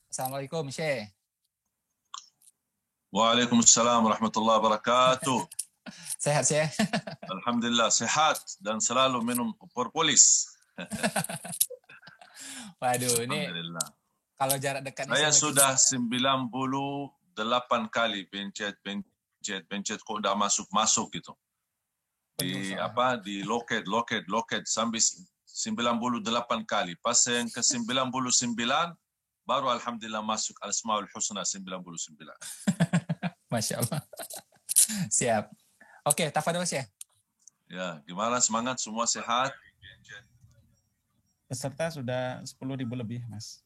Assalamualaikum, Syekh. Waalaikumsalam warahmatullahi wabarakatuh. Sehat, Syekh? Alhamdulillah sehat dan selalu minum propolis. Waduh, ini Alhamdulillah. kalau jarak dekat ini Saya saya sudah 98 kali pencet kok dah masuk gitu. penuh Di soalnya. di loket sampai 98 kali. Pas yang ke 99 baru alhamdulillah masuk Asmaul Husna 99. Masya Allah. Siap. Oke, tafadhol, Syekh. Ya, gimana semangat semua sehat? Peserta sudah 10.000 lebih, Mas.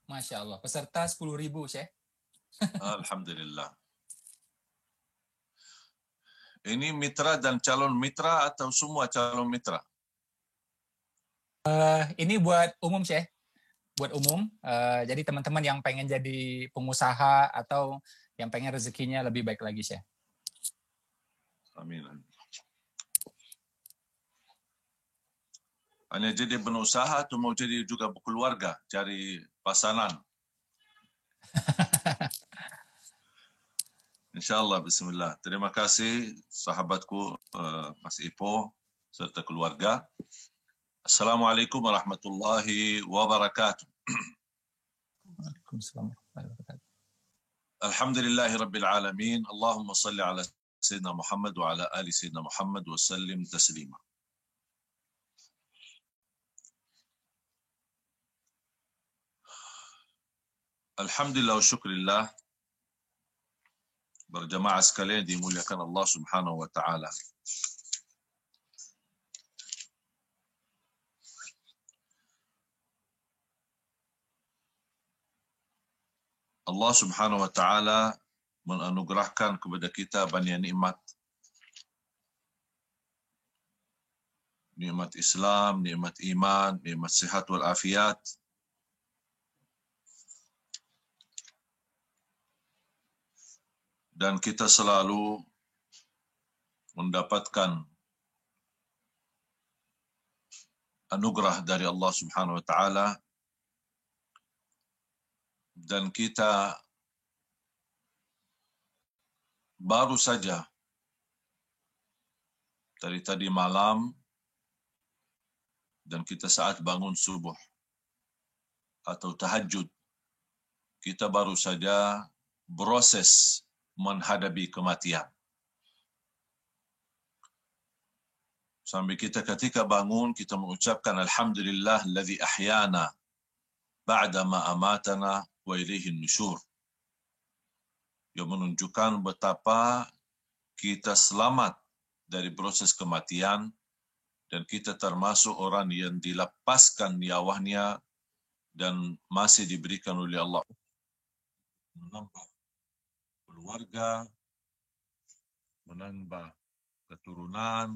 Masya Allah. Peserta 10.000, Syekh. Alhamdulillah. Ini mitra dan calon mitra atau semua calon mitra? Ini buat umum, Syekh. Buat umum. Jadi teman-teman yang pengen jadi pengusaha atau yang pengen rezekinya lebih baik lagi, Syekh. Amin. Hanya jadi pengusaha atau mau jadi juga berkeluarga, cari pasangan? InsyaAllah, bismillah. Terima kasih sahabatku Mas Ipo serta keluarga. Assalamualaikum warahmatullahi wabarakatuh. Waalaikumsalam warahmatullahi wabarakatuh. Alhamdulillahi rabbil alamin. Allahumma salli ala Sayyidina Muhammad wa ala ali Sayyidina Muhammad wa sallim taslima. Alhamdulillah wa syukrillah. Berjamaah sekalian dimuliakan Allah Subhanahu wa taala. Allah Subhanahu wa taala menganugerahkan kepada kita banyak nikmat. Nikmat Islam, nikmat iman, nikmat sihat wal afiat. Dan kita selalu mendapatkan anugerah dari Allah Subhanahu wa taala, dan kita baru saja dari tadi malam dan kita saat bangun subuh atau tahajud, kita baru saja proses menghadapi kematian. Sampai kita ketika bangun, kita mengucapkan Alhamdulillah alladzi ahyana ba'da ma amatana wa ilaihin nusyur. Yang menunjukkan betapa kita selamat dari proses kematian dan kita termasuk orang yang dilepaskan nyawanya dan masih diberikan oleh Allah menambah keluarga, menambah keturunan,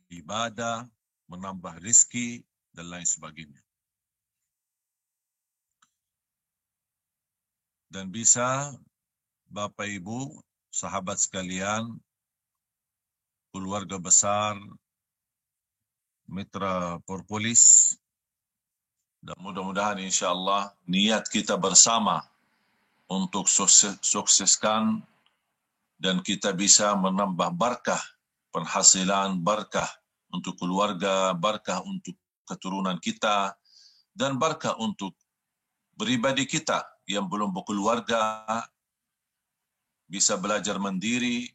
ibadah, menambah rizki, dan lain sebagainya. Dan bisa Bapak Ibu, sahabat sekalian, keluarga besar, mitra Propolis, dan mudah-mudahan insya Allah niat kita bersama untuk sukseskan dan kita bisa menambah berkah penghasilan, berkah untuk keluarga, berkah untuk keturunan kita, dan berkah untuk pribadi kita yang belum berkeluarga, bisa belajar mandiri,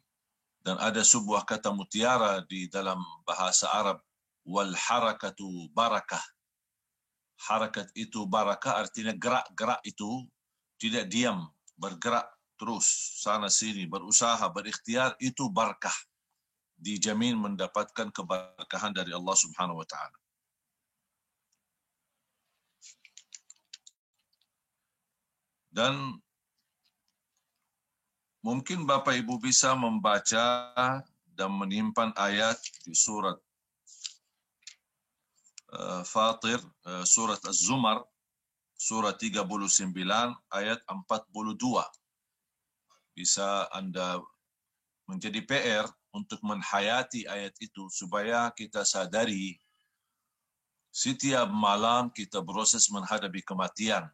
dan ada sebuah kata mutiara di dalam bahasa Arab, wal harakatu barakah. Harakat itu barakah, artinya gerak-gerak itu tidak diam, bergerak terus sana sini, berusaha, berikhtiar, itu barakah. Dijamin mendapatkan keberkahan dari Allah Subhanahu wa taala. Dan mungkin Bapak Ibu bisa membaca dan menyimpan ayat di surat Fatir, surat Az-Zumar, surat 39, ayat 42. Bisa Anda menjadi PR untuk menghayati ayat itu supaya kita sadari setiap malam kita proses menghadapi kematian.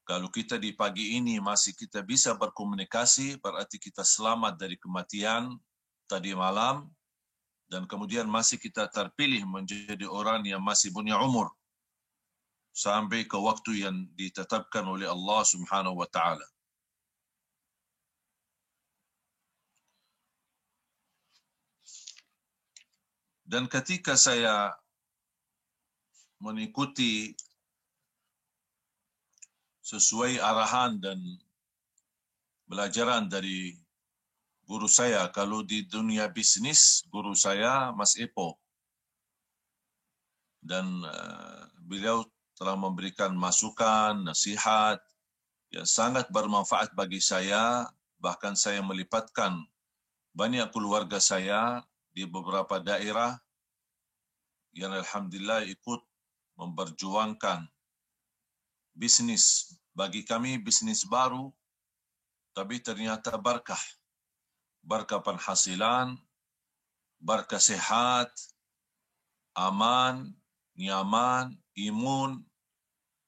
Kalau kita di pagi ini masih kita bisa berkomunikasi, berarti kita selamat dari kematian tadi malam, dan kemudian masih kita terpilih menjadi orang yang masih punya umur sampai ke waktu yang ditetapkan oleh Allah Subhanahu wa taala. Dan ketika saya mengikuti sesuai arahan dan belajaran dari guru saya, kalau di dunia bisnis, guru saya Mas Epo. Dan beliau telah memberikan masukan, nasihat yang sangat bermanfaat bagi saya. Bahkan saya melipatkan banyak keluarga saya di beberapa daerah yang alhamdulillah ikut memperjuangkan bisnis. Bagi kami bisnis baru, tapi ternyata berkah. Berkah penghasilan, berkah sehat, aman, nyaman, imun,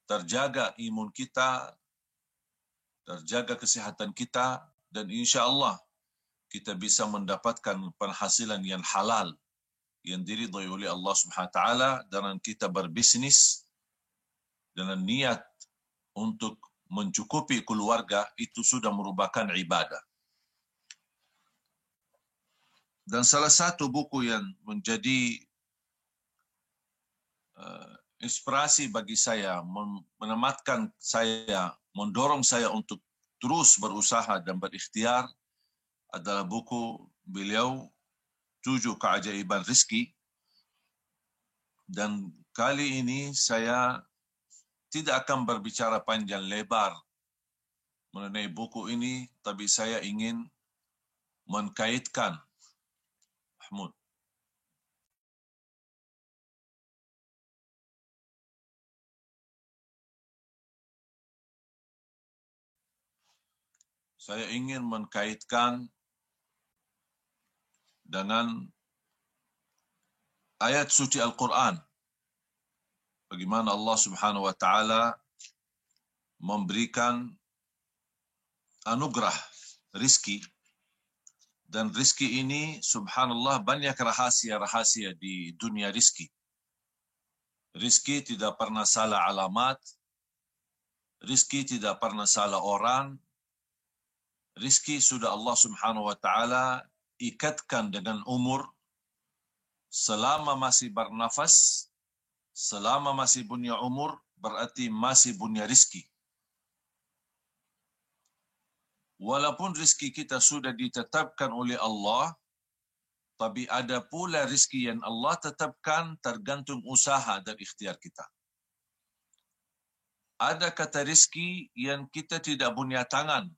terjaga imun kita, terjaga kesehatan kita, dan insya Allah kita bisa mendapatkan penghasilan yang halal, yang diridhai oleh Allah Subhanahu wa taala, dan kita berbisnis dengan niat untuk mencukupi keluarga, itu sudah merupakan ibadah. Dan salah satu buku yang menjadi inspirasi bagi saya, menematkan saya, mendorong saya untuk terus berusaha dan berikhtiar adalah buku beliau 7 Keajaiban Rizki. Dan kali ini saya tidak akan berbicara panjang lebar mengenai buku ini, tapi saya ingin mengkaitkan, Mahmud, saya ingin mengkaitkan dengan ayat suci Al-Quran. Bagaimana Allah Subhanahu wa taala memberikan anugerah rizki, dan rizki ini subhanallah banyak rahasia-rahasia di dunia rizki. Rizki tidak pernah salah alamat, rizki tidak pernah salah orang, rizki sudah Allah Subhanahu wa taala ikatkan dengan umur. Selama masih bernafas, selama masih punya umur, berarti masih punya rizki. Walaupun rizki kita sudah ditetapkan oleh Allah, tapi ada pula rizki yang Allah tetapkan tergantung usaha dan ikhtiar kita. Ada kata rizki yang kita tidak punya tangan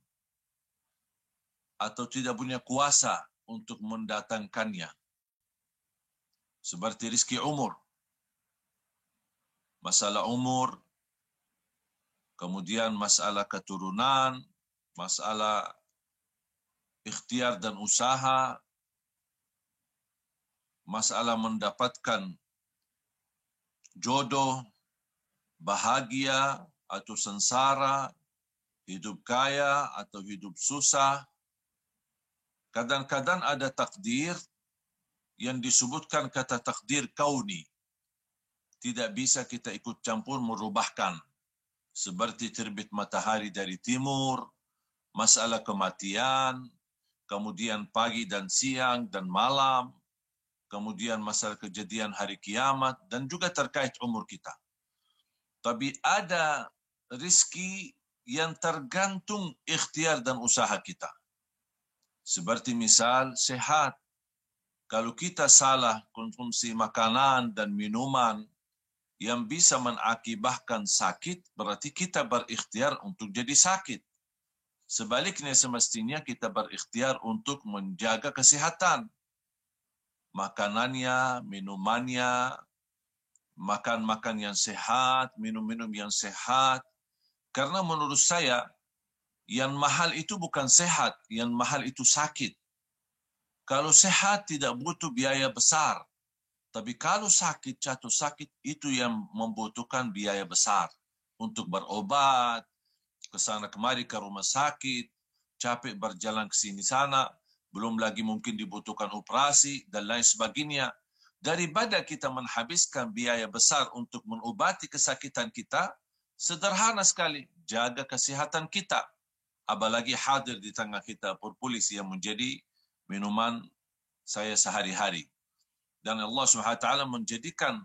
atau tidak punya kuasa untuk mendatangkannya. Seperti rizki umur. Masalah umur, kemudian masalah keturunan, masalah ikhtiar dan usaha, masalah mendapatkan jodoh, bahagia atau sengsara, hidup kaya atau hidup susah. Kadang-kadang ada takdir yang disebutkan kata takdir kauni. Tidak bisa kita ikut campur merubahkan. Seperti terbit matahari dari timur, masalah kematian, kemudian pagi dan siang dan malam, kemudian masalah kejadian hari kiamat, dan juga terkait umur kita. Tapi ada rizki yang tergantung ikhtiar dan usaha kita. Seperti misal sehat. Kalau kita salah konsumsi makanan dan minuman yang bisa mengakibatkan sakit, berarti kita berikhtiar untuk jadi sakit. Sebaliknya semestinya kita berikhtiar untuk menjaga kesehatan. Makanannya, minumannya, makan-makan yang sehat, minum-minum yang sehat. Karena menurut saya, yang mahal itu bukan sehat, yang mahal itu sakit. Kalau sehat tidak butuh biaya besar. Tapi kalau sakit, jatuh sakit, itu yang membutuhkan biaya besar. Untuk berobat, ke sana kemari ke rumah sakit, capek berjalan ke sini sana, belum lagi mungkin dibutuhkan operasi dan lain sebagainya. Daripada kita menghabiskan biaya besar untuk mengobati kesakitan kita, sederhana sekali, jaga kesihatan kita. Apalagi hadir di tengah kita propolis yang menjadi minuman saya sehari-hari. Dan Allah SWT menjadikan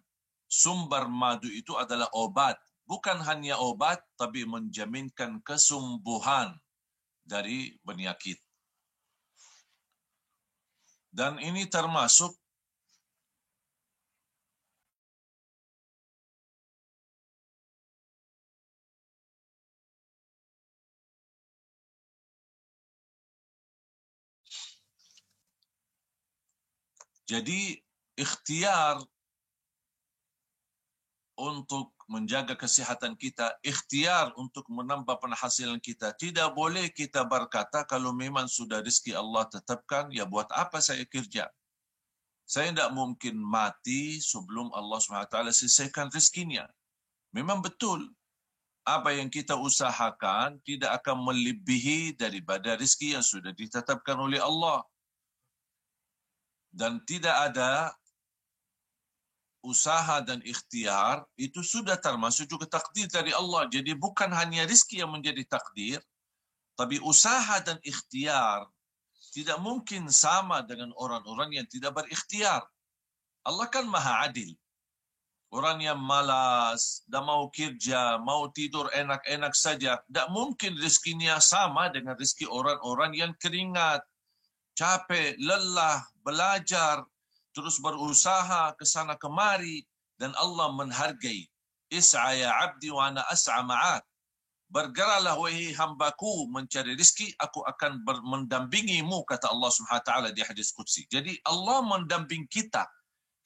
sumber madu itu adalah obat. Bukan hanya obat, tapi menjaminkan kesembuhan dari penyakit. Dan ini termasuk jadi ikhtiar untuk menjaga kesihatan kita, ikhtiar untuk menambah penghasilan kita. Tidak boleh kita berkata kalau memang sudah rezeki Allah tetapkan, ya buat apa saya kerja? Saya tidak mungkin mati sebelum Allah SWT selesaikan rezekinya. Memang betul, apa yang kita usahakan tidak akan melebihi daripada rezeki yang sudah ditetapkan oleh Allah. Dan tidak ada usaha dan ikhtiar, itu sudah termasuk juga takdir dari Allah. Jadi bukan hanya rezeki yang menjadi takdir, tapi usaha dan ikhtiar tidak mungkin sama dengan orang-orang yang tidak berikhtiar. Allah kan maha adil. Orang yang malas, dah mau kerja, mau tidur enak-enak saja, tak mungkin rezekinya sama dengan rezeki orang-orang yang keringat, capek, lelah, belajar, terus berusaha ke sana kemari, dan Allah menghargai. Is'a ya abdi wa ana as'a ma'ak. Bergeraklah wahai hambaku mencari rezeki, aku akan mendampingimu, kata Allah SWT di hadis qudsi. Jadi Allah mendamping kita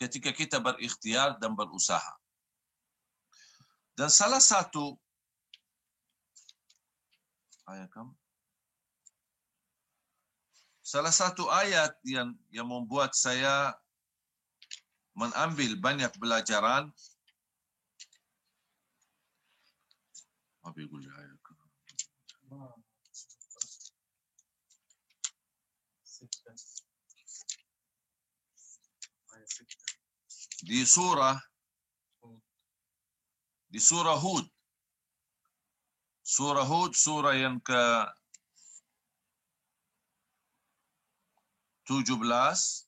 ketika kita berikhtiar dan berusaha. Dan salah satu ayat yang membuat saya mengambil banyak pelajaran. Di surah Hud. Surah Hud, surah yang ke-17.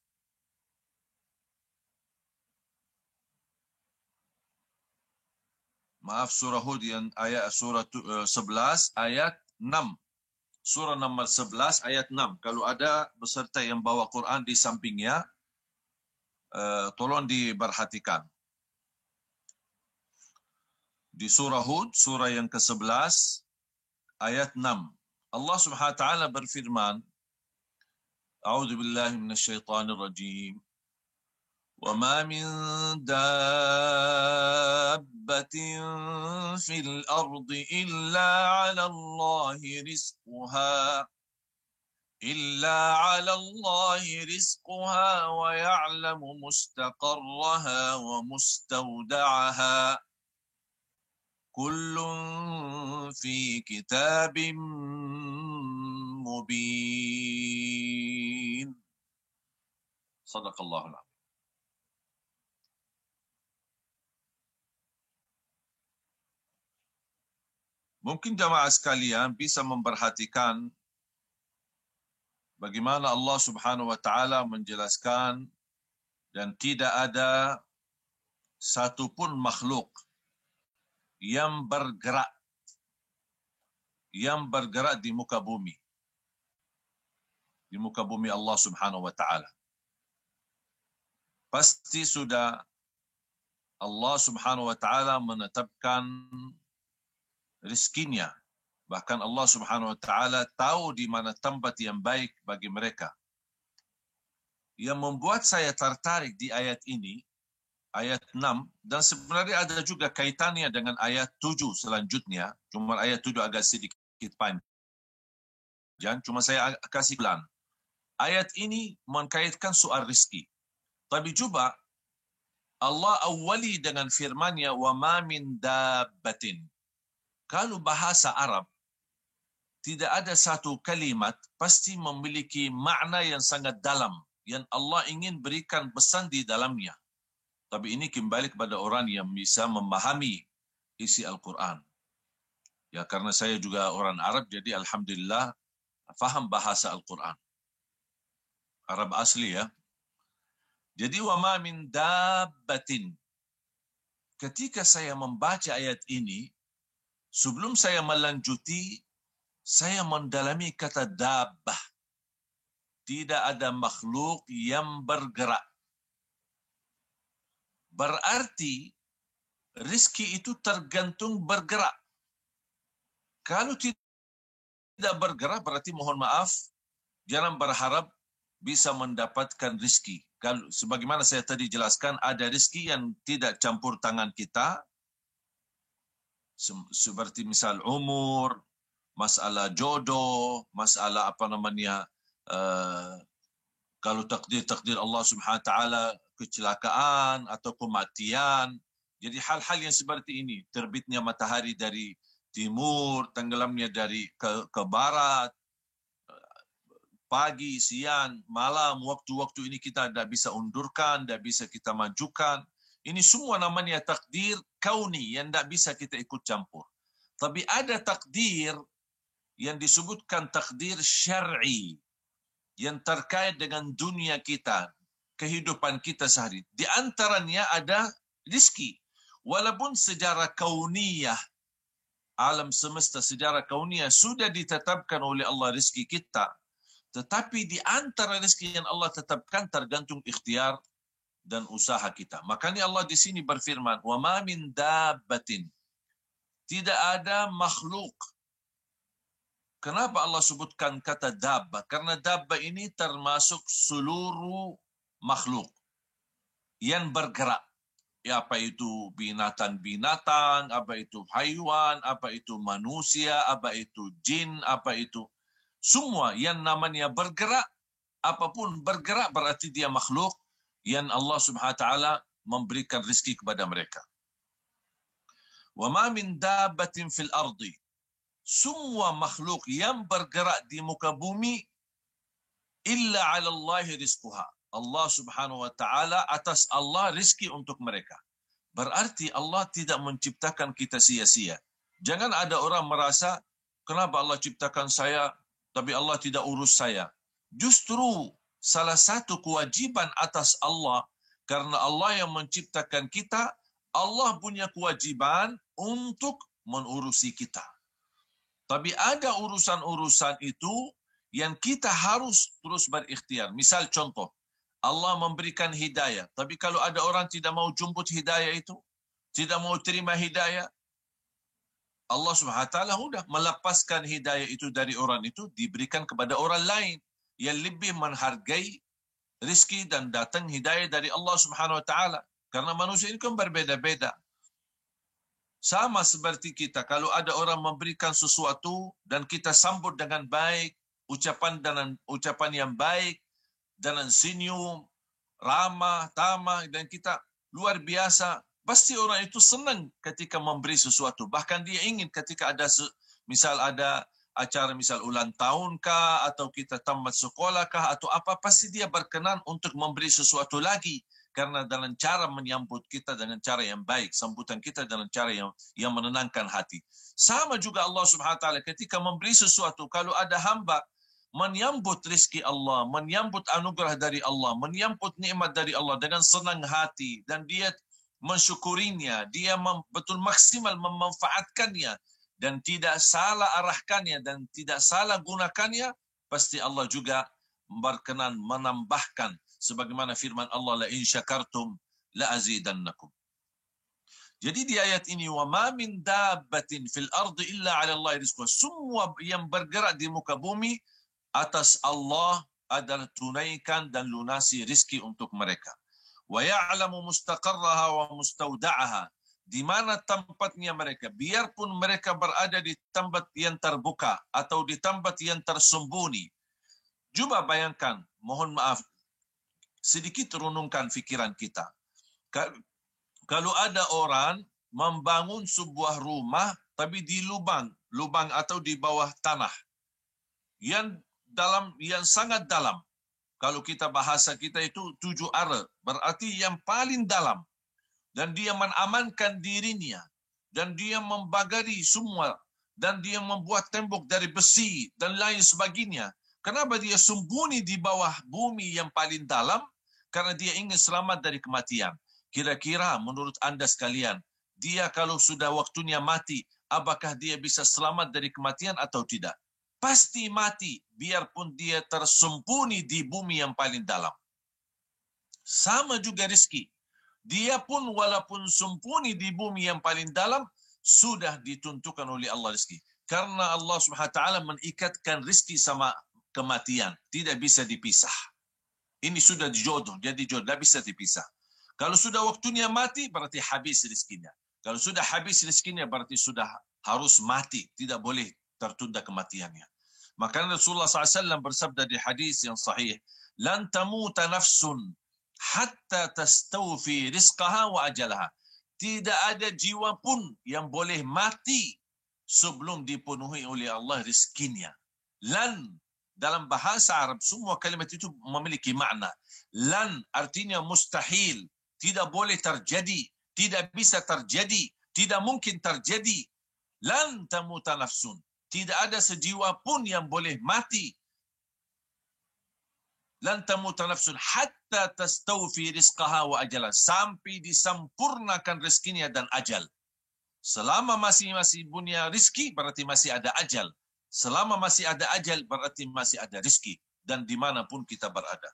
Maaf, surah Hud yang surah 11 ayat 6. Surah nomor 11 ayat 6. Kalau ada peserta yang bawa Quran di sampingnya, tolong diperhatikan. Di surah Hud, surah yang ke-11 ayat 6. Allah Subhanahu wa taala berfirman, A'udzu billahi minasyaitonir rajim. Wa ma min dabbatin fil ardi illa 'ala Allahi rizquha. إلا على الله رزقها ويعلم مستقرها ومستودعها كل في كتاب مبين صدق الله العظيم. Mungkin jamaah sekalian bisa memperhatikan bagaimana Allah Subhanahu wa taala menjelaskan, dan tidak ada satupun makhluk yang bergerak di muka bumi. Di muka bumi Allah Subhanahu wa taala. Pasti sudah Allah Subhanahu wa taala menetapkan rezekinya. Bahkan Allah Subhanahu wa taala tahu di mana tempat yang baik bagi mereka. Yang membuat saya tertarik di ayat ini, ayat 6, dan sebenarnya ada juga kaitannya dengan ayat 7 selanjutnya. Cuma ayat 7 agak sedikit panjang, cuma saya kasih pelan. Ayat ini mengkaitkan soal rezeki. Tapi coba Allah awali dengan firman-Nya, wa ma min dabbatin. Kalau bahasa Arab, tidak ada satu kalimat pasti memiliki makna yang sangat dalam yang Allah ingin berikan pesan di dalamnya. Tapi ini kembali kepada orang yang bisa memahami isi Al-Quran. Ya, karena saya juga orang Arab, jadi alhamdulillah faham bahasa Al-Quran. Arab asli ya. Jadi wa ma min dabbatin. Ketika saya membaca ayat ini, sebelum saya melanjuti, saya mendalami kata dabbah. Tidak ada makhluk yang bergerak. Berarti rezeki itu tergantung bergerak. Kalau tidak bergerak, berarti mohon maaf, jangan berharap bisa mendapatkan rezeki. Kalau sebagaimana saya tadi jelaskan, ada rezeki yang tidak campur tangan kita, seperti misal umur, masalah jodoh, masalah kalau takdir Allah Subhanahu Wa Taala kecelakaan atau kematian. Jadi hal-hal yang seperti ini, terbitnya matahari dari timur, tenggelamnya dari ke barat, pagi, siang, malam, waktu-waktu ini kita tidak bisa undurkan, tidak bisa kita majukan. Ini semua namanya takdir kauni yang tidak bisa kita ikut campur. Tapi ada takdir yang disebutkan takdir syar'i yang terkait dengan dunia kita, kehidupan kita sehari. Di antaranya ada rezeki. Walaupun sejarah kauniyah, alam semesta sejarah kauniyah sudah ditetapkan oleh Allah rezeki kita, tetapi di antara rezeki yang Allah tetapkan tergantung ikhtiar dan usaha kita. Makanya Allah di sini berfirman, "Wa ma min dabbatin." Tidak ada makhluk. Kenapa Allah sebutkan kata dabba? Karena dabba ini termasuk seluruh makhluk yang bergerak. Ya, apa itu binatang-binatang, apa itu haiwan, apa itu manusia, apa itu jin, apa itu. Semua yang namanya bergerak, apapun bergerak berarti dia makhluk yang Allah Subhanahu Wa Taala memberikan rezeki kepada mereka. Wa ma min dabbatin fil ardi. Semua makhluk yang bergerak di muka bumi illa 'ala Allah rizquha. Allah Subhanahu Wa Taala, atas Allah rezeki untuk mereka. Berarti Allah tidak menciptakan kita sia-sia. Jangan ada orang merasa, kenapa Allah ciptakan saya tapi Allah tidak urus saya. Justru salah satu kewajiban atas Allah, karena Allah yang menciptakan kita, Allah punya kewajiban untuk mengurusi kita. Tapi ada urusan-urusan itu yang kita harus terus berikhtiar. Misal contoh, Allah memberikan hidayah. Tapi kalau ada orang tidak mau jemput hidayah itu, tidak mau terima hidayah, Allah Subhanahu Wa Taala sudah melepaskan hidayah itu dari orang itu, diberikan kepada orang lain yang lebih menghargai rezeki dan datang hidayah dari Allah Subhanahu Wa Taala. Karena manusia ini kan berbeda-beda. Sama seperti kita, kalau ada orang memberikan sesuatu dan kita sambut dengan baik, ucapan yang baik, dengan senyum, ramah, tamah, dan kita luar biasa, pasti orang itu senang ketika memberi sesuatu. Bahkan dia ingin ketika ada, misal ada acara misal ulang tahun kah, atau kita tamat sekolah kah, atau apa, pasti dia berkenan untuk memberi sesuatu lagi. Karena dalam cara menyambut kita dengan cara yang baik, sambutan kita dengan cara yang menenangkan hati. Sama juga Allah Subhanahu Wa Taala ketika memberi sesuatu, kalau ada hamba menyambut rezeki Allah, menyambut anugerah dari Allah, menyambut nikmat dari Allah dengan senang hati, dan dia mensyukurinya, dia betul maksimal memanfaatkannya, dan tidak salah arahkannya, dan tidak salah gunakannya, pasti Allah juga berkenan menambahkan. Sebagaimana firman Allah, la in syakartum la azidannakum. Jadi di ayat ini, wa ma min dabbatin fil ardi illa 'ala Allah rizquha. Semua yang bergerak di muka bumi, atas Allah adalah tunaikan dan lunasi rizki untuk mereka. Wa ya'lamu mustaqarraha wa mustauda'aha. Di mana tempatnya mereka, biarpun mereka berada di tempat yang terbuka atau di tempat yang tersembunyi. Coba bayangkan, mohon maaf, sedikit renungkan fikiran kita. Kalau ada orang membangun sebuah rumah tapi di lubang atau di bawah tanah, yang sangat dalam. Kalau kita bahasa kita itu 7 ara, berarti yang paling dalam. Dan dia mengamankan dirinya. Dan dia membagari semua. Dan dia membuat tembok dari besi dan lain sebagainya. Kenapa dia sembunyi di bawah bumi yang paling dalam? Karena dia ingin selamat dari kematian. Kira-kira menurut anda sekalian, dia kalau sudah waktunya mati, apakah dia bisa selamat dari kematian atau tidak? Pasti mati, biarpun dia tersembunyi di bumi yang paling dalam. Sama juga rezeki. Dia pun walaupun sembunyi di bumi yang paling dalam, sudah ditentukan oleh Allah rezeki. Karena Allah SWT mengikatkan rezeki sama kematian. Tidak bisa dipisah. Ini sudah dijodoh, jadi jodoh, tidak bisa dipisah. Kalau sudah waktunya mati, berarti habis rezekinya. Kalau sudah habis rezekinya, berarti sudah harus mati. Tidak boleh tertunda kematiannya. Maka Rasulullah SAW bersabda di hadis yang sahih, "Lan tamuta nafsun hatta tastawfi rizqaha wa ajalaha." Tidak ada jiwa pun yang boleh mati sebelum dipenuhi oleh Allah rezekinya. Lan, dalam bahasa Arab, semua kalimat itu memiliki makna. Lan artinya mustahil, tidak boleh terjadi, tidak bisa terjadi, tidak mungkin terjadi. Lan tamuta nafsun. Tidak ada sejiwa pun yang boleh mati. Lan tamuta nafsun hatta tastawfi rizqaha wa ajala. Sampai disempurnakan rezekinya dan ajal. Selama masih punya rezeki, berarti masih ada ajal. Selama masih ada ajal, berarti masih ada rezeki. Dan dimanapun kita berada.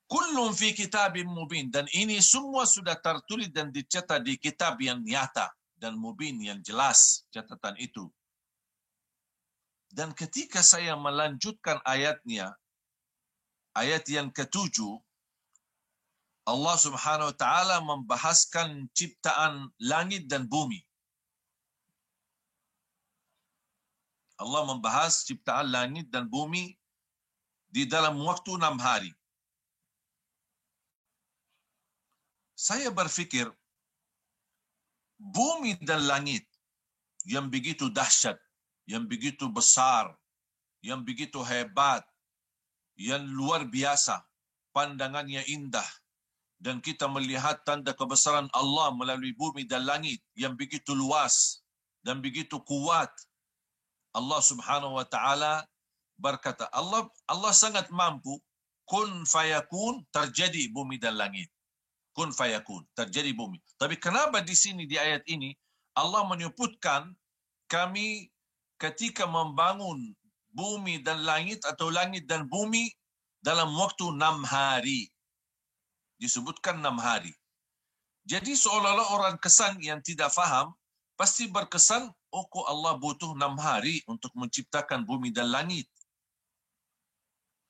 Kullum fi kitabim mubin. Dan ini semua sudah tertulis dan dicetak di kitab yang nyata. Dan mubin yang jelas catatan itu. Dan ketika saya melanjutkan ayatnya, ayat yang ke-7, Allah Subhanahu wa taala membahaskan ciptaan langit dan bumi. Allah membahas ciptaan langit dan bumi di dalam waktu 6 hari. Saya berfikir, bumi dan langit yang begitu dahsyat, yang begitu besar, yang begitu hebat, yang luar biasa, pandangannya indah, dan kita melihat tanda kebesaran Allah melalui bumi dan langit yang begitu luas dan begitu kuat. Allah Subhanahu wa taala berkata, Allah sangat mampu, kun fayakun, terjadi bumi dan langit. Kun fayakun, terjadi bumi. Tapi kenapa di sini di ayat ini Allah menyebutkan kami ketika membangun bumi dan langit atau langit dan bumi dalam waktu 6 hari. Disebutkan 6 hari. Jadi seolah-olah orang kesan yang tidak faham pasti berkesan, oh kok Allah butuh 6 hari untuk menciptakan bumi dan langit.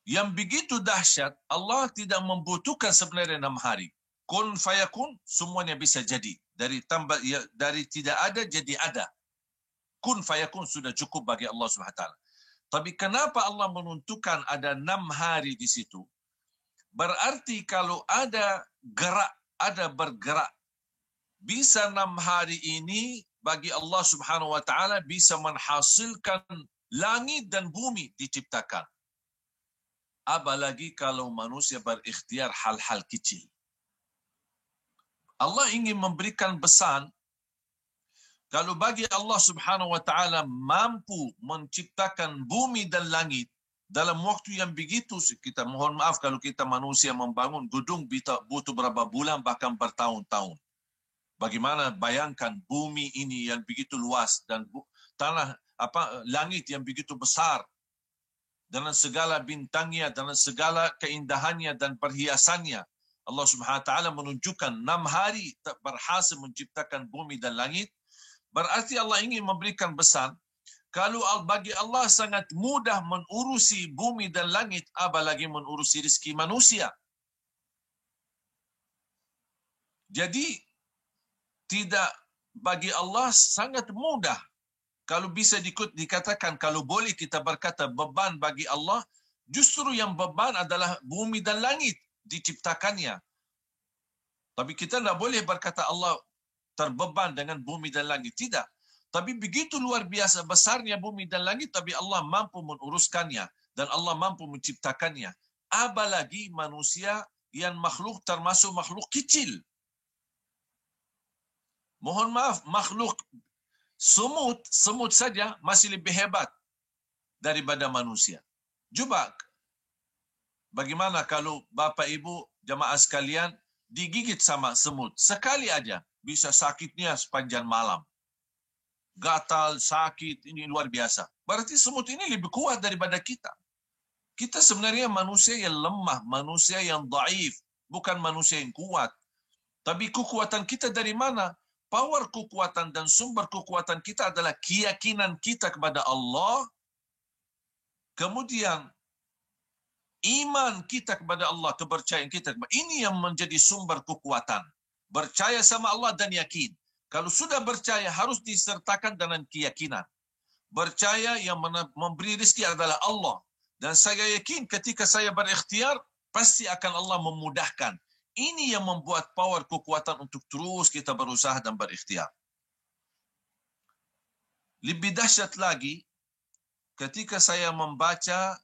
Yang begitu dahsyat, Allah tidak membutuhkan sebenarnya 6 hari. Kun fayakun, semuanya bisa jadi. Dari tidak ada jadi ada. Kun fayakun sudah cukup bagi Allah SWT. Tapi kenapa Allah menentukan ada 6 hari di situ? Berarti kalau ada gerak, ada bergerak, bisa 6 hari ini bagi Allah Subhanahu wa taala bisa menghasilkan langit dan bumi diciptakan. Apalagi kalau manusia berikhtiar hal-hal kecil. Allah ingin memberikan pesan, kalau bagi Allah Subhanahu wa taala mampu menciptakan bumi dan langit dalam waktu yang begitu, kita mohon maaf kalau kita manusia membangun gedung butuh berapa bulan bahkan bertahun-tahun. Bagaimana bayangkan bumi ini yang begitu luas dan langit yang begitu besar dengan segala bintangnya, dengan segala keindahannya dan perhiasannya. Allah Subhanahu wa taala menunjukkan 6 hari berhasil menciptakan bumi dan langit. Berarti Allah ingin memberikan pesan, kalau bagi Allah sangat mudah mengurusi bumi dan langit, apalagi mengurusi rezeki manusia. Jadi tidak, bagi Allah sangat mudah. Kalau bisa dikatakan, kalau boleh kita berkata beban bagi Allah, justru yang beban adalah bumi dan langit diciptakannya. Tapi kita tidak boleh berkata Allah terbeban dengan bumi dan langit. Tidak. Tapi begitu luar biasa besarnya bumi dan langit, tapi Allah mampu menguruskannya dan Allah mampu menciptakannya. Apalagi manusia yang makhluk termasuk makhluk kecil. Mohon maaf, makhluk semut saja masih lebih hebat daripada manusia. Coba bagaimana kalau Bapak Ibu jamaah sekalian digigit sama semut sekali aja, bisa sakitnya sepanjang malam. Gatal, sakit, ini luar biasa. Berarti semut ini lebih kuat daripada kita. Kita sebenarnya manusia yang lemah, manusia yang dhaif, bukan manusia yang kuat. Tapi kekuatan kita dari mana? Power kekuatan dan sumber kekuatan kita adalah keyakinan kita kepada Allah. Kemudian iman kita kepada Allah, kepercayaan kita. Ini yang menjadi sumber kekuatan. Percaya sama Allah dan yakin. Kalau sudah percaya harus disertakan dengan keyakinan. Percaya yang memberi rezeki adalah Allah. Dan saya yakin ketika saya berikhtiar, pasti akan Allah memudahkan. Ini yang membuat power kekuatan untuk terus kita berusaha dan berikhtiar. Lebih dahsyat lagi, ketika saya membaca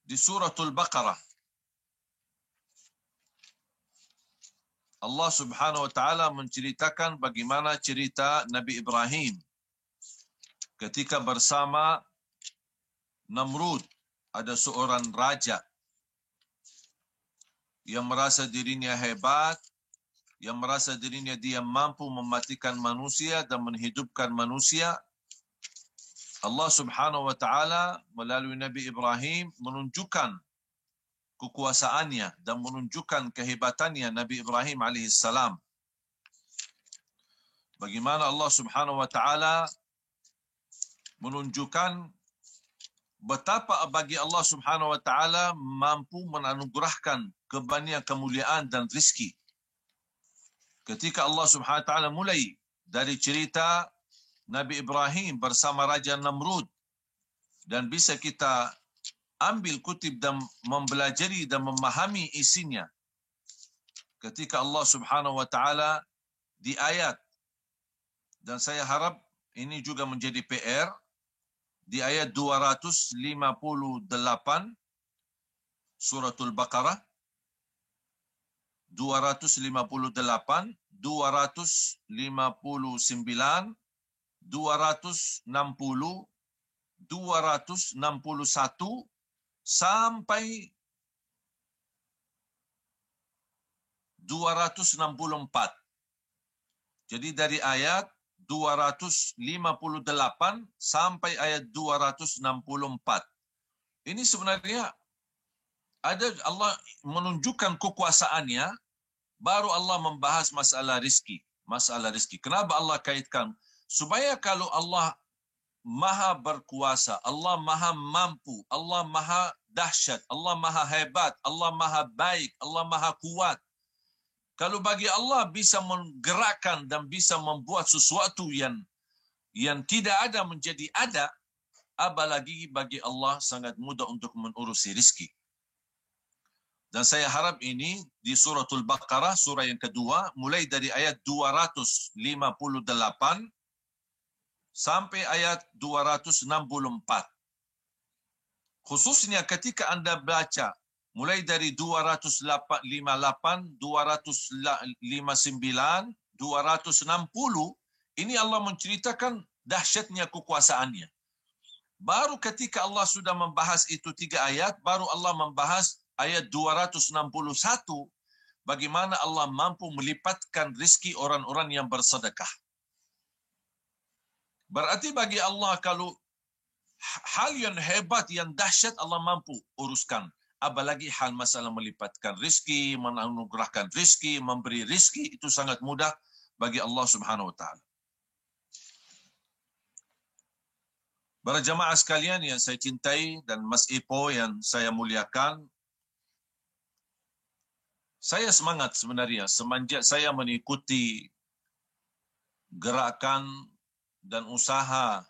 di suratul Baqarah, Allah Subhanahu wa taala menceritakan bagaimana cerita Nabi Ibrahim ketika bersama Namrud. Ada seorang raja yang merasa dirinya hebat, yang merasa dirinya dia mampu mematikan manusia dan menghidupkan manusia. Allah Subhanahu wa taala melalui Nabi Ibrahim menunjukkan kekuasaannya dan menunjukkan kehebatannya Nabi Ibrahim alaihissalam. Bagaimana Allah Subhanahu wa taala menunjukkan betapa bagi Allah Subhanahu wa taala mampu menganugerahkan kebanyakan kemuliaan dan rezeki. Ketika Allah Subhanahu wa taala mulai dari cerita Nabi Ibrahim bersama Raja Namrud, dan bisa kita ambil kutip dan mempelajari dan memahami isinya. Ketika Allah Subhanahu wa taala di ayat, dan saya harap ini juga menjadi PR, di ayat 258 suratul Baqarah, 258, 259, 260, 261 sampai 264. Jadi dari ayat 258 sampai ayat 264. Ini sebenarnya ada Allah menunjukkan kekuasaannya, baru Allah membahas masalah rizki. Masalah rizki. Kenapa Allah kaitkan? Supaya kalau Allah maha berkuasa, Allah maha mampu, Allah maha dahsyat, Allah maha hebat, Allah maha baik, Allah maha kuat. Kalau bagi Allah bisa menggerakkan dan bisa membuat sesuatu yang tidak ada menjadi ada, apalagi bagi Allah sangat mudah untuk mengurusi rizki. Dan saya harap ini di suratul Baqarah, surah yang kedua, mulai dari ayat 258 sampai ayat 264. Khususnya ketika Anda baca mulai dari 258, 259, 260, ini Allah menceritakan dahsyatnya kekuasaannya. Baru ketika Allah sudah membahas itu 3 ayat, baru Allah membahas ayat 261, bagaimana Allah mampu melipatkan rezeki orang-orang yang bersedekah. Berarti bagi Allah kalau hal yang hebat, yang dahsyat Allah mampu uruskan. Apalagi hal masalah melipatkan rezeki, menganugerahkan rezeki, memberi rezeki, itu sangat mudah bagi Allah Subhanahu wa taala. Para jamaah sekalian yang saya cintai dan Mas Ipo yang saya muliakan, saya semangat sebenarnya semenjak saya mengikuti gerakan dan usaha.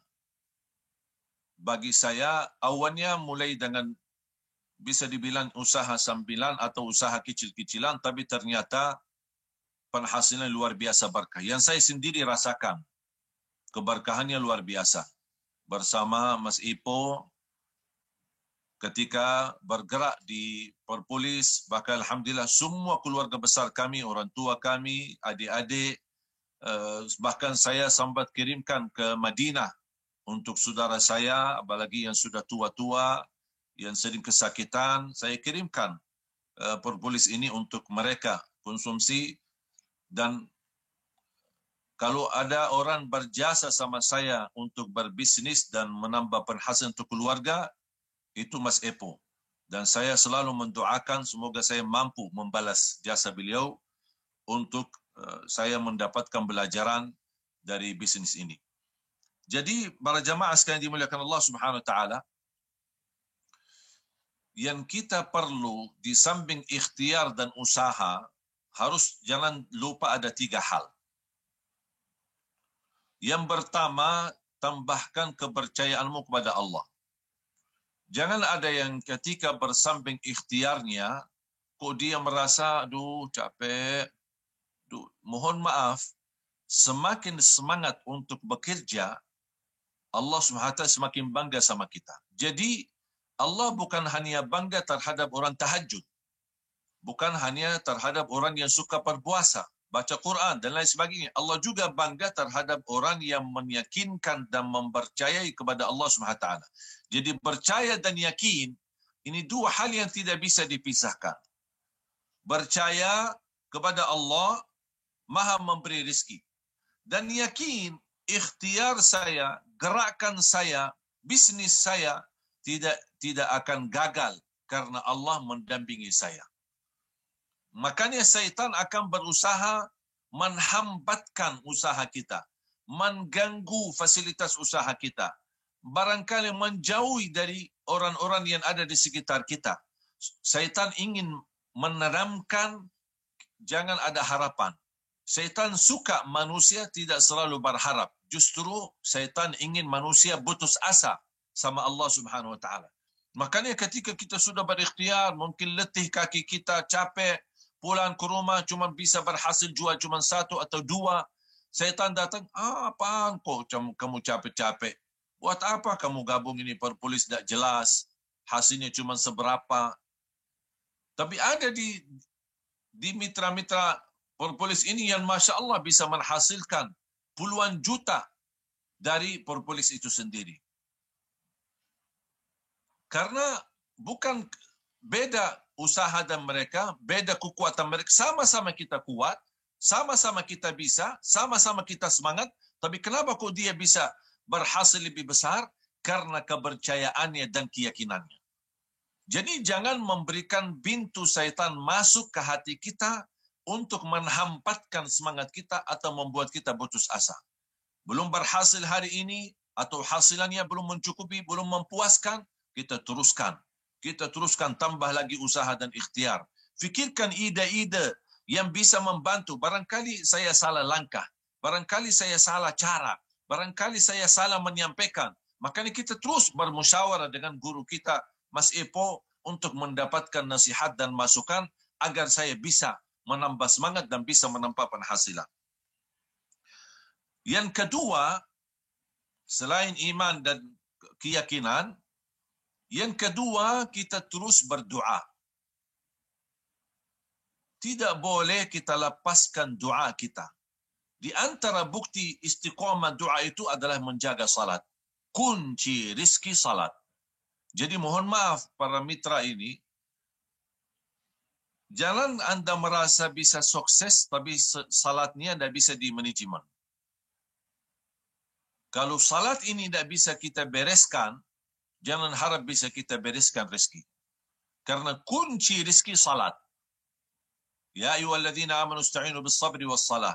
Bagi saya awalnya mulai dengan bisa dibilang usaha sambilan atau usaha kecil-kecilan, tapi ternyata penghasilan luar biasa berkah. Yang saya sendiri rasakan. keberkahannya luar biasa. Bersama Mas Ipo ketika bergerak di Perpolis, bahkan alhamdulillah semua keluarga besar kami, orang tua kami, adik-adik, bahkan saya sempat kirimkan ke Madinah untuk saudara saya, apalagi yang sudah tua-tua, yang sering kesakitan, saya kirimkan Perpolis ini untuk mereka konsumsi. Dan kalau ada orang berjasa sama saya untuk berbisnis dan menambah penghasilan untuk keluarga, itu Mas Epo. Dan saya selalu mendoakan semoga saya mampu membalas jasa beliau untuk saya mendapatkan pelajaran dari bisnis ini. Jadi para jamaah sekalian dimuliakan Allah Subhanahu wa taala, yang kita perlu di samping ikhtiar dan usaha, harus jangan lupa ada 3 hal. Yang pertama, tambahkan kepercayaanmu kepada Allah. Jangan ada yang ketika bersamping ikhtiarnya, kok dia merasa, aduh capek, mohon maaf, semakin semangat untuk bekerja, Allah SWT semakin bangga sama kita. Jadi, Allah bukan hanya bangga terhadap orang tahajud, bukan hanya terhadap orang yang suka berpuasa, baca Quran dan lain sebagainya. Allah juga bangga terhadap orang yang meyakinkan dan mempercayai kepada Allah SWT. Jadi percaya dan yakin, ini 2 hal yang tidak bisa dipisahkan. Percaya kepada Allah, Maha memberi rezeki. Dan yakin, ikhtiar saya, gerakan saya, bisnis saya, tidak akan gagal karena Allah mendampingi saya. Makanya syaitan akan berusaha menghambatkan usaha kita, mengganggu fasilitas usaha kita, barangkali menjauhi dari orang-orang yang ada di sekitar kita. Syaitan ingin menanamkan jangan ada harapan. Syaitan suka manusia tidak selalu berharap. Justru syaitan ingin manusia putus asa sama Allah Subhanahu wa taala. Makanya ketika kita sudah berikhtiar, mungkin letih kaki kita, capek, pulang ke rumah cuma bisa berhasil jual cuma 1 atau 2. Syaitan datang, apaan kok kamu capek-capek? Buat apa kamu gabung ini Perpolis tidak jelas, hasilnya cuma seberapa. Tapi ada di mitra-mitra Perpolis ini yang Masya Allah bisa menghasilkan puluhan juta dari Perpolis itu sendiri. Karena bukan beda usaha dan mereka, beda kekuatan mereka. Sama-sama kita kuat, sama-sama kita bisa, sama-sama kita semangat. Tapi kenapa kok dia bisa berhasil lebih besar? Karena kepercayaannya dan keyakinannya. Jadi jangan memberikan pintu syaitan masuk ke hati kita untuk menghambatkan semangat kita atau membuat kita putus asa. Belum berhasil hari ini atau hasilannya belum mencukupi, belum mempuaskan, kita teruskan. Kita teruskan, tambah lagi usaha dan ikhtiar. Fikirkan ide-ide yang bisa membantu. Barangkali saya salah langkah. Barangkali saya salah cara. Barangkali saya salah menyampaikan. Makanya kita terus bermusyawarah dengan guru kita, Mas Epo, untuk mendapatkan nasihat dan masukan agar saya bisa menambah semangat dan bisa menambah penghasilan. Yang kedua, selain iman dan keyakinan, yang kedua, kita terus berdoa. Tidak boleh kita lepaskan doa kita. Di antara bukti istiqamah doa itu adalah menjaga salat. Kunci rizki salat. Jadi mohon maaf para mitra ini, jangan Anda merasa bisa sukses, tapi salatnya tidak bisa di-manajemen. Kalau salat ini tidak bisa kita bereskan, jangan harap bisa kita bereskan rezeki. Karena kunci rezeki salat. Ya ayyuhalladzina amanu ista'inu bis-sabri was-salah.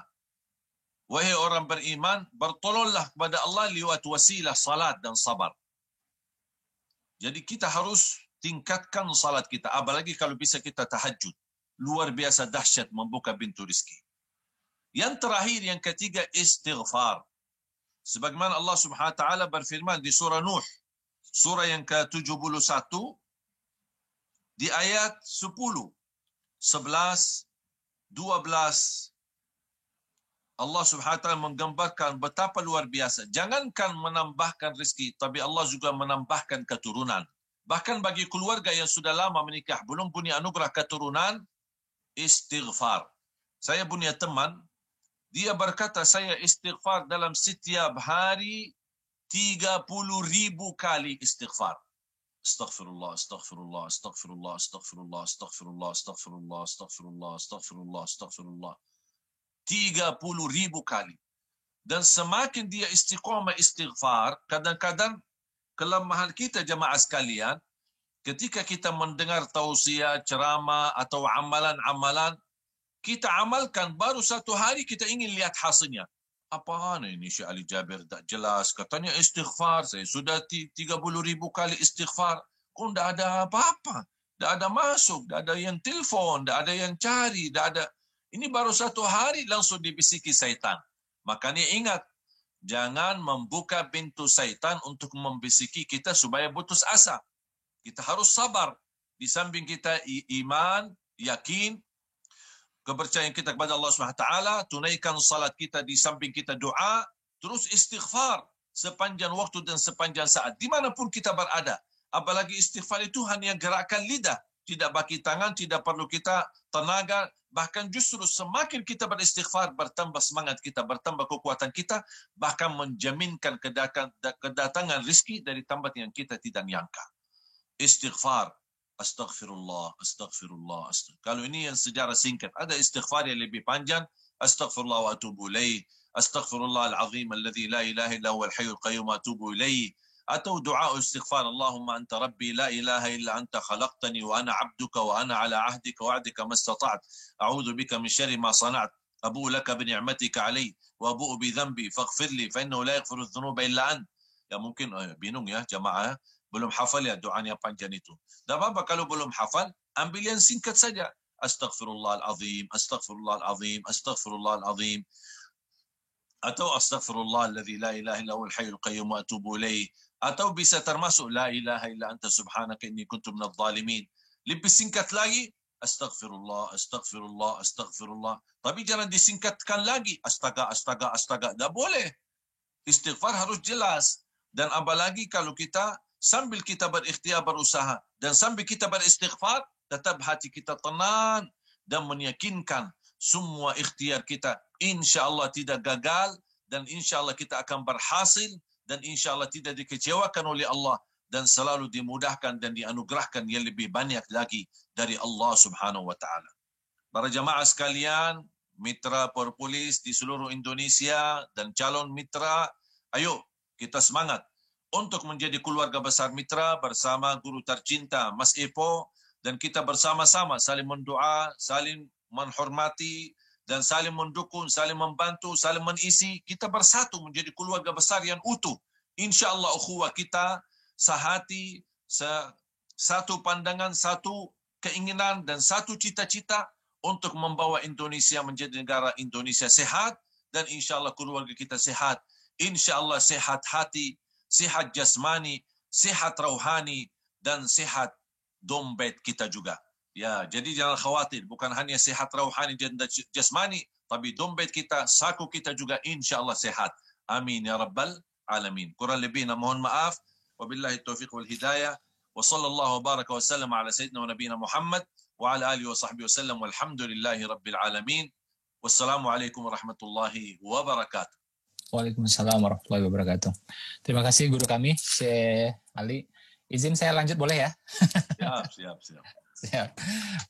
Wahai orang beriman, bertolonglah kepada Allah lewat wasilah salat dan sabar. Jadi kita harus tingkatkan salat kita. Apalagi kalau bisa kita tahajud. Luar biasa dahsyat membuka pintu rezeki. Yang terakhir, yang ketiga, istighfar. Sebagaimana Allah Subhanahu wa taala berfirman di surah Nuh, surah yang ke-71 di ayat 10, 11, 12 Allah Subhanahu wa taala menggambarkan betapa luar biasa. Jangankan menambahkan rezeki, tapi Allah juga menambahkan keturunan. Bahkan bagi keluarga yang sudah lama menikah, belum punya anugerah keturunan, istighfar. Saya punya teman, dia berkata, saya istighfar dalam setiap hari 30,000 kali istighfar. Astaghfirullah, astaghfirullah, astaghfirullah, astaghfirullah, astaghfirullah, astaghfirullah, astaghfirullah, astaghfirullah, astaghfirullah. 30,000 kali. Dan semakin dia istiqamah istighfar, kadang-kadang kelemahan kita jemaah sekalian, ketika kita mendengar tausiah, ceramah atau amalan-amalan, kita amalkan baru satu hari kita ingin lihat hasilnya. Apaan ini Syekh Ali Jabir tak jelas, katanya istighfar, saya sudah 30,000 kali istighfar, kok tidak ada apa-apa, tidak ada masuk, tidak ada yang telefon, tidak ada yang cari, tidak ada. Ini baru satu hari langsung dibisiki syaitan. Makanya ingat, jangan membuka pintu syaitan untuk membisiki kita supaya putus asa. Kita harus sabar. Di samping kita iman, yakin, kepercayaan kita kepada Allah SWT, tunaikan salat kita, di samping kita doa, terus istighfar sepanjang waktu dan sepanjang saat, dimanapun kita berada. Apalagi istighfar itu hanya gerakan lidah, tidak pakai tangan, tidak perlu kita tenaga, bahkan justru semakin kita beristighfar, bertambah semangat kita, bertambah kekuatan kita, bahkan menjaminkan kedatangan rezeki dari tempat yang kita tidak nyangka. Istighfar. Astaghfirullah, astaghfirullah, astaghfirullah. Kalau ini yang sejarah singkat. Ada istighfar yang lebih panjang. Astaghfirullah wa atubu ilaih. Astaghfirullah al-azim alladhi la ilaha illa huwa al-hayyul qayyum wa atubu ilaih. Atau doa istighfar. Allahumma anta rabbi la ilaha illa anta khalaqtani wa ana abduka wa ana ala ahdika wa wa'dika mastata'at. A'udhu bika min syarri ma sana'at. Abu'u laka bi ni'matika alayhi wa abu'u bi dhanbi faghfir li fa innahu la yaghfiru adh-dhunuba illa ant. Ya mungkin bingung ya jemaah, belum hafal ya doanya panjang itu. Tak apa kalau belum hafal, ambil yang singkat saja. Astaghfirullahalazim, astaghfirullahalazim, astaghfirullahalazim. Atau astaghfirullah alladzi la ilaha illa huwal hayyul qayyum wa atubu ilaih. Atau bisa termasuk la ilaha illa anta subhanaka inni kuntu minadh dhalimin. Lebih singkat lagi, astaghfirullah, astaghfirullah, astaghfirullah. Tapi jangan disingkatkan lagi. Astaga, astaga, astaga. Tak boleh. Istighfar harus jelas. Dan apalagi kalau kita sambil kita berikhtiar berusaha dan sambil kita beristighfar, tetap hati kita tenang dan meyakinkan semua ikhtiar kita insya-Allah tidak gagal dan insya-Allah kita akan berhasil dan insya-Allah tidak dikecewakan oleh Allah dan selalu dimudahkan dan dianugerahkan yang lebih banyak lagi dari Allah Subhanahu wa taala. Para jamaah sekalian, mitra Perpolis di seluruh Indonesia dan calon mitra, ayo kita semangat untuk menjadi keluarga besar mitra bersama guru tercinta Mas Epo, dan kita bersama-sama saling mendoa, saling menghormati dan saling mendukung, saling membantu, saling mengisi. Kita bersatu menjadi keluarga besar yang utuh. Insya-Allah ukhuwah kita sehati, satu pandangan, satu keinginan dan satu cita-cita untuk membawa Indonesia menjadi negara Indonesia sehat, dan insya-Allah keluarga kita sehat. Insya-Allah sehat hati, sehat jasmani, sehat rohani, dan sehat dompet kita juga. Ya, jadi jangan khawatir, bukan hanya sehat rohani dan jasmani, tapi dompet kita, saku kita juga insya-Allah sehat. Amin ya rabbal alamin. Kurang lebihnya mohon maaf. Wabillahi taufiq wal hidayah. Wa sallallahu baraka wa sallam ala sayyidina wa nabiyina Muhammad wa ala alihi wa sahbihi wasallam walhamdulillahi rabbil alamin. Wassalamualaikum warahmatullahi wabarakatuh. Waalaikumsalam warahmatullahi wabarakatuh. Terima kasih guru kami, Syekh Ali. Izin saya lanjut boleh ya? Siap. Siap.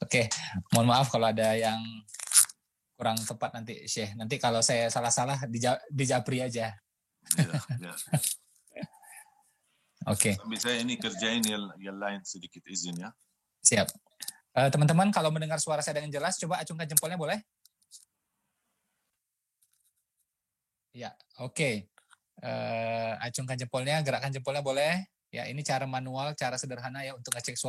Oke, mohon maaf kalau ada yang kurang tepat nanti, Syekh. Nanti kalau saya salah-salah dijapri aja. Ya. Oke. Sambil saya ini kerjain yang lain sedikit izin ya. Siap. Teman-teman kalau mendengar suara saya dengan jelas, coba acungkan jempolnya boleh? Ya, oke. Acungkan jempolnya, gerakkan jempolnya boleh. Ya, ini cara manual, cara sederhana ya untuk ngecek suara.